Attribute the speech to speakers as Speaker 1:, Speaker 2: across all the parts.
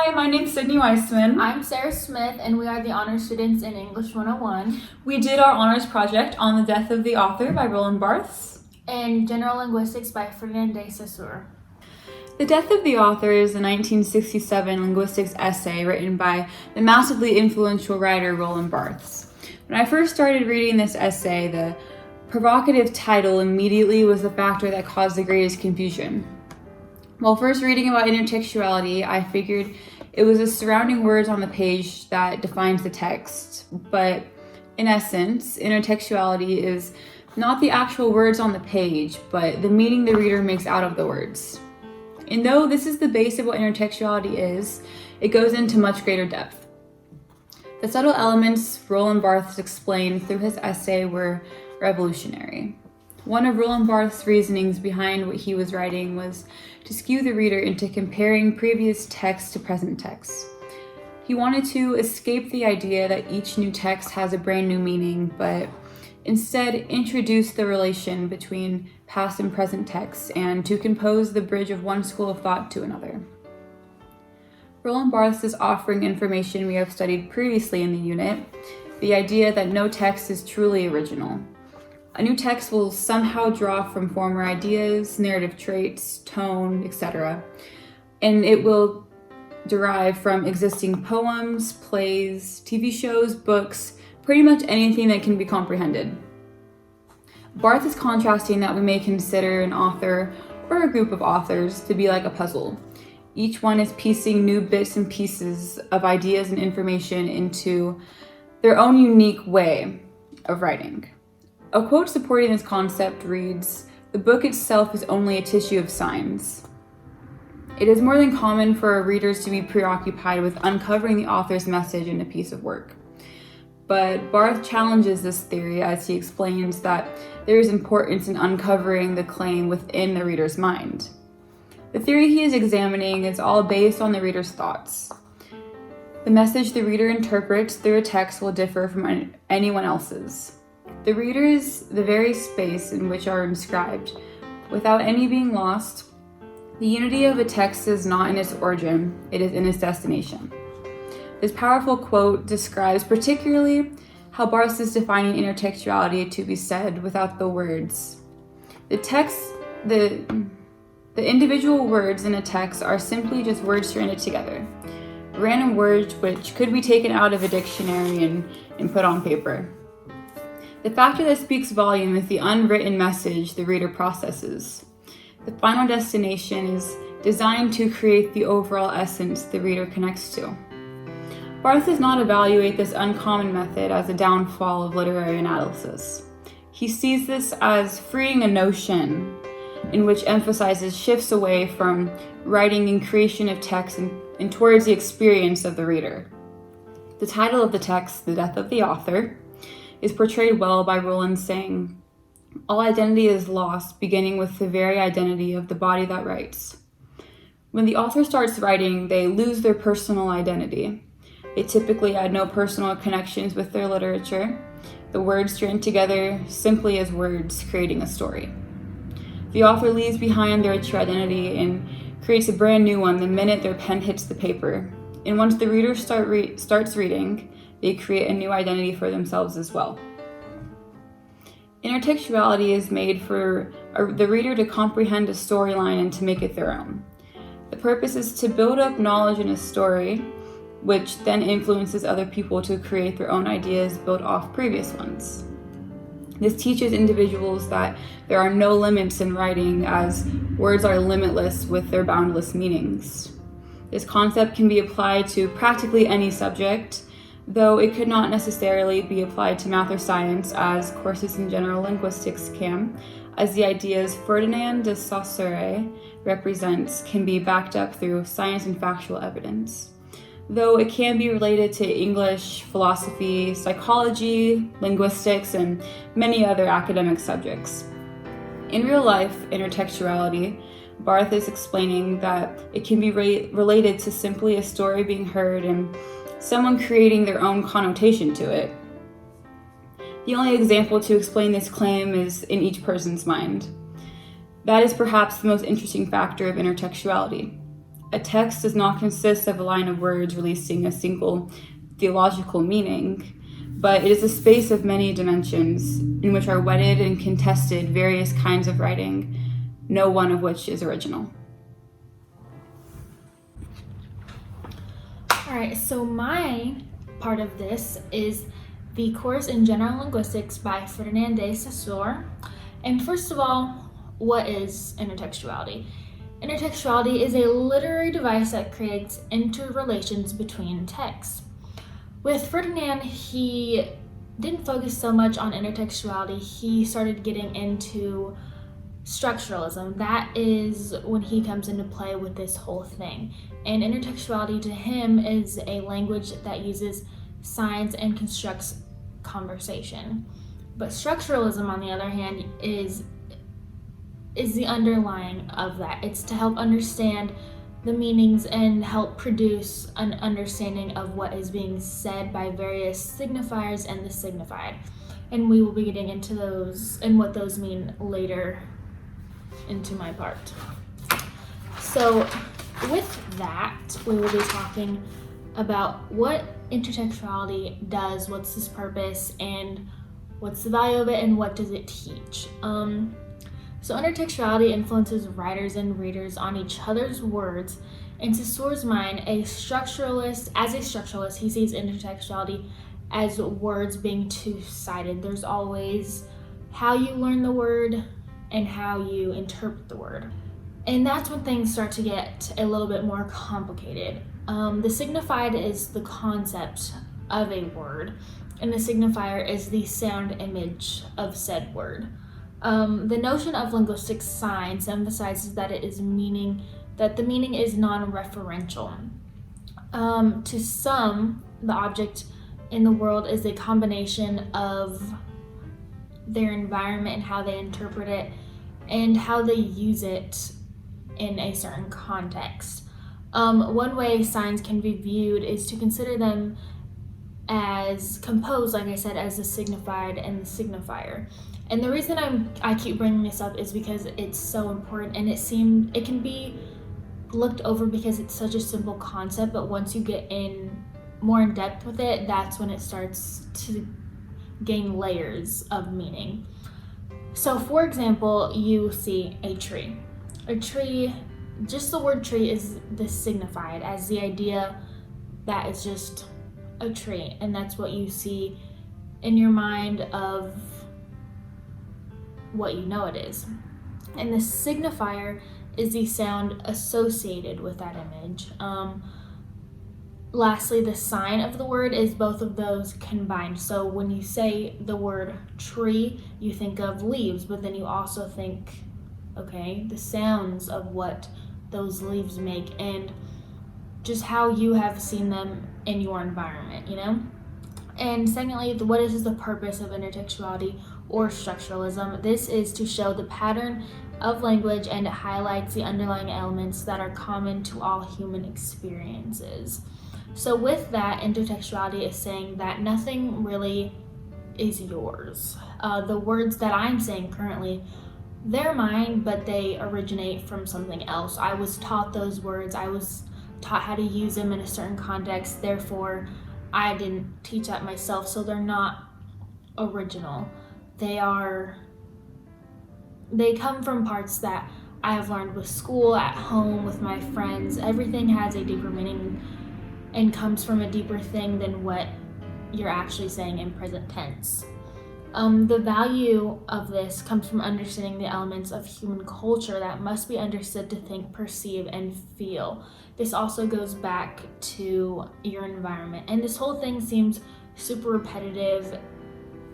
Speaker 1: Hi, my name's Sydney Weissman.
Speaker 2: I'm Sarah Smith, and we are the honors students in English 101.
Speaker 1: We did our honors project on The Death of the Author by Roland Barthes
Speaker 2: and General Linguistics by Ferdinand de Saussure.
Speaker 1: The Death of the Author is a 1967 linguistics essay written by the massively influential writer Roland Barthes. When I first started reading this essay, the provocative title immediately was the factor that caused the greatest confusion. While first reading about intertextuality, I figured it was the surrounding words on the page that defines the text. But in essence, intertextuality is not the actual words on the page, but the meaning the reader makes out of the words. And though this is the base of what intertextuality is, it goes into much greater depth. The subtle elements Roland Barthes explained through his essay were revolutionary. One of Roland Barthes' reasonings behind what he was writing was to skew the reader into comparing previous text to present text. He wanted to escape the idea that each new text has a brand new meaning, but instead introduce the relation between past and present texts and to compose the bridge of one school of thought to another. Roland Barthes is offering information we have studied previously in the unit, the idea that no text is truly original. A new text will somehow draw from former ideas, narrative traits, tone, etc., and it will derive from existing poems, plays, TV shows, books, pretty much anything that can be comprehended. Barthes is contrasting that we may consider an author or a group of authors to be like a puzzle. Each one is piecing new bits and pieces of ideas and information into their own unique way of writing. A quote supporting this concept reads, "The book itself is only a tissue of signs." It is more than common for readers to be preoccupied with uncovering the author's message in a piece of work. But Barthes challenges this theory as he explains that there is importance in uncovering the claim within the reader's mind. The theory he is examining is all based on the reader's thoughts. The message the reader interprets through a text will differ from anyone else's. The reader is the very space in which are inscribed. Without any being lost, the unity of a text is not in its origin, it is in its destination. This powerful quote describes particularly how Barthes is defining intertextuality to be said without the words. The individual words in a text are simply just words stranded together, random words which could be taken out of a dictionary and put on paper. The factor that speaks volume is the unwritten message the reader processes. The final destination is designed to create the overall essence the reader connects to. Barthes does not evaluate this uncommon method as a downfall of literary analysis. He sees this as freeing a notion in which emphasizes shifts away from writing and creation of text and towards the experience of the reader. The title of the text, The Death of the Author, is portrayed well by Roland saying, "All identity is lost, beginning with the very identity of the body that writes." When the author starts writing, they lose their personal identity. They typically had no personal connections with their literature. The words strand together simply as words, creating a story. The author leaves behind their true identity and creates a brand new one the minute their pen hits the paper. And once the reader starts reading, they create a new identity for themselves as well. Intertextuality is made for the reader to comprehend a storyline and to make it their own. The purpose is to build up knowledge in a story, which then influences other people to create their own ideas built off previous ones. This teaches individuals that there are no limits in writing, as words are limitless with their boundless meanings. This concept can be applied to practically any subject, though it could not necessarily be applied to math or science, as courses in general linguistics can, as the ideas Ferdinand de Saussure represents can be backed up through science and factual evidence. Though it can be related to English, philosophy, psychology, linguistics, and many other academic subjects. In real life intertextuality, Barthes is explaining that it can be related to simply a story being heard and someone creating their own connotation to it. The only example to explain this claim is in each person's mind. That is perhaps the most interesting factor of intertextuality. A text does not consist of a line of words releasing a single theological meaning, but it is a space of many dimensions in which are wedded and contested various kinds of writing, no one of which is original.
Speaker 2: All right, so my part of this is the course in General Linguistics by Ferdinand de Saussure. And first of all, what is intertextuality? Intertextuality is a literary device that creates interrelations between texts. With Ferdinand, he didn't focus so much on intertextuality. He started getting into structuralism. That is when he comes into play with this whole thing. And intertextuality to him is a language that uses signs and constructs conversation. But structuralism, on the other hand, is the underlying of that. It's to help understand the meanings and help produce an understanding of what is being said by various signifiers and the signified. And we will be getting into those and what those mean later into my part. So with that, we will be talking about what intertextuality does, what's its purpose, and what's the value of it, and what does it teach. So intertextuality influences writers and readers on each other's words. In Saussure's mind, as a structuralist, he sees intertextuality as words being two-sided. There's always how you learn the word and how you interpret the word. And that's when things start to get a little bit more complicated. The signified is the concept of a word, and the signifier is the sound image of said word. The notion of linguistic science emphasizes that the meaning is non-referential. To some, the object in the world is a combination of their environment and how they interpret it and how they use it in a certain context. One way signs can be viewed is to consider them as composed, like I said, as the signified and the signifier. And the reason I keep bringing this up is because it's so important, and it can be looked over because it's such a simple concept, but once you get more in depth with it, that's when it starts to gain layers of meaning. So for example, you see a tree. A tree, just the word tree is signified as the idea that it's just a tree, and that's what you see in your mind of what you know it is. And the signifier is the sound associated with that image. Lastly, the sign of the word is both of those combined. So when you say the word tree, you think of leaves, but then you also think, okay, the sounds of what those leaves make and just how you have seen them in your environment, you know? And secondly, what is the purpose of intertextuality or structuralism? This is to show the pattern of language, and it highlights the underlying elements that are common to all human experiences. So with that, intertextuality is saying that nothing really is yours. The words that I'm saying currently, they're mine, but they originate from something else. I was taught those words. I was taught how to use them in a certain context. Therefore, I didn't teach that myself, so they're not original. They come from parts that I have learned with school, at home, with my friends. Everything has a deeper meaning and comes from a deeper thing than what you're actually saying in present tense. The value of this comes from understanding the elements of human culture that must be understood to think, perceive, and feel. This also goes back to your environment. And this whole thing seems super repetitive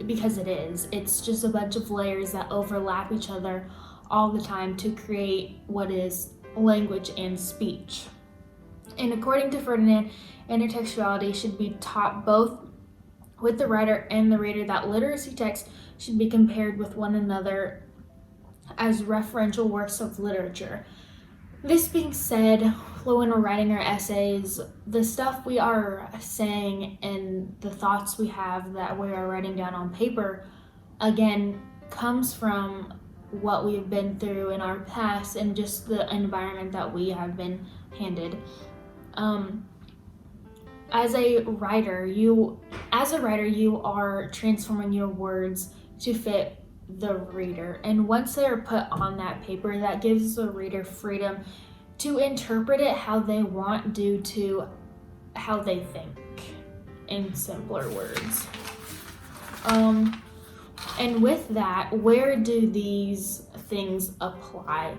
Speaker 2: because it is. It's just a bunch of layers that overlap each other all the time to create what is language and speech. And according to Ferdinand, intertextuality should be taught both with the writer and the reader, that literacy texts should be compared with one another as referential works of literature. This being said, when we're writing our essays, the stuff we are saying and the thoughts we have that we are writing down on paper, again, comes from what we've been through in our past and just the environment that we have been handed. As a writer, you are transforming your words to fit the reader. And once they're put on that paper, that gives the reader freedom to interpret it how they want due to how they think, in simpler words. And with that, where do these things apply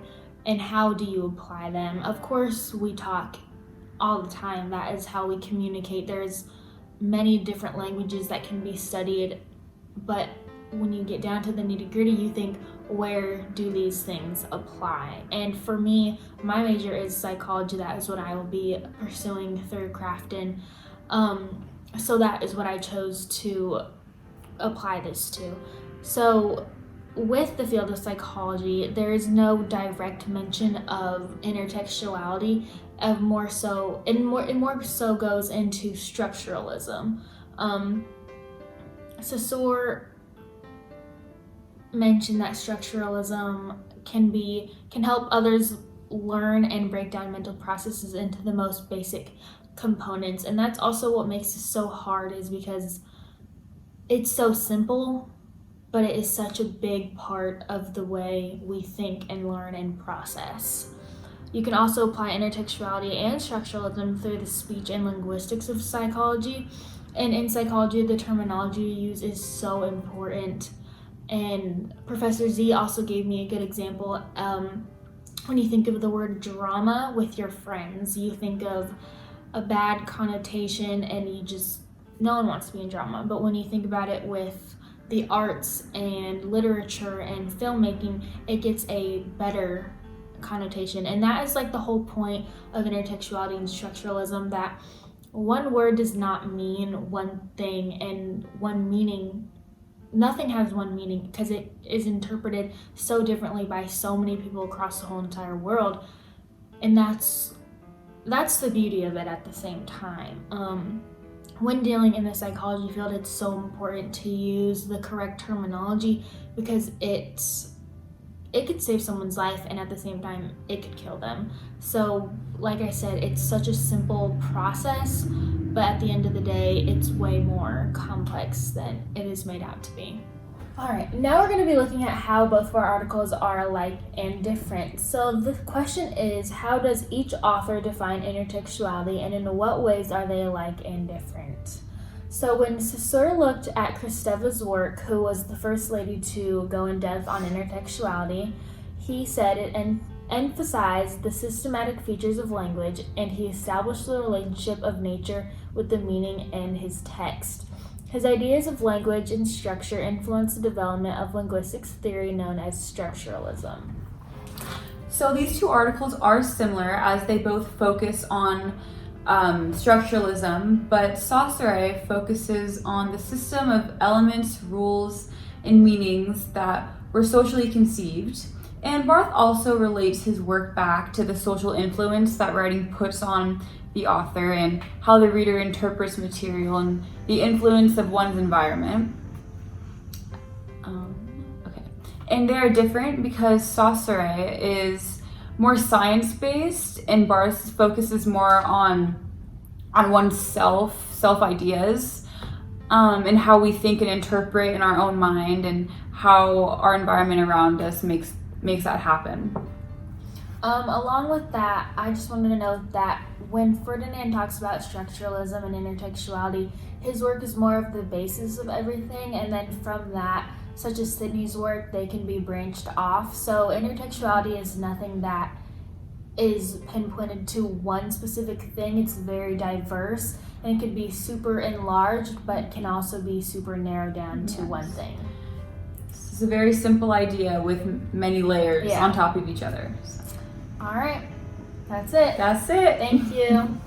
Speaker 2: and how do you apply them? Of course, we talk all the time. That is how we communicate. There's many different languages that can be studied, but when you get down to the nitty-gritty, you think, where do these things apply? And for me, my major is psychology. That is what I will be pursuing through Crafton. So that is what I chose to apply this to. So with the field of psychology, there is no direct mention of intertextuality. It more so goes into structuralism. Saussure mentioned that structuralism can help others learn and break down mental processes into the most basic components, and that's also what makes it so hard, is because it's so simple, but it is such a big part of the way we think and learn and process. You can also apply intertextuality and structuralism through the speech and linguistics of psychology, and in psychology, the terminology you use is so important. And Professor Z also gave me a good example. When you think of the word drama with your friends, you think of a bad connotation and no one wants to be in drama. But when you think about it with the arts and literature and filmmaking, it gets a better connotation. And that is like the whole point of intertextuality and structuralism, that one word does not mean one thing and one meaning. Nothing has one meaning because it is interpreted so differently by so many people across the whole entire world. And that's the beauty of it at the same time. When dealing in the psychology field, it's so important to use the correct terminology because it could save someone's life, and at the same time, it could kill them. So, like I said, it's such a simple process, but at the end of the day, it's way more complex than it is made out to be. All right, now we're going to be looking at how both of our articles are alike and different. So the question is, how does each author define intertextuality, and in what ways are they alike and different? So when Saussure looked at Kristeva's work, who was the first lady to go in depth on intertextuality, he said it emphasized the systematic features of language, and he established the relationship of nature with the meaning in his text. His ideas of language and structure influenced the development of linguistics theory known as structuralism.
Speaker 1: So these two articles are similar as they both focus on structuralism, but Saussure focuses on the system of elements, rules, and meanings that were socially conceived. And Barth also relates his work back to the social influence that writing puts on the author and how the reader interprets material and the influence of one's environment. And they're different because Saussure is more science-based and Barth focuses more on one's self ideas, and how we think and interpret in our own mind and how our environment around us makes that happen.
Speaker 2: Along with that, I just wanted to note that when Ferdinand talks about structuralism and intertextuality, his work is more of the basis of everything, and then from that, such as Sidney's work, they can be branched off. So intertextuality is nothing that is pinpointed to one specific thing. It's very diverse, and it can be super enlarged, but can also be super narrowed down to one thing.
Speaker 1: It's a very simple idea with many layers on top of each other. So.
Speaker 2: All right, that's it.
Speaker 1: That's it.
Speaker 2: Thank you.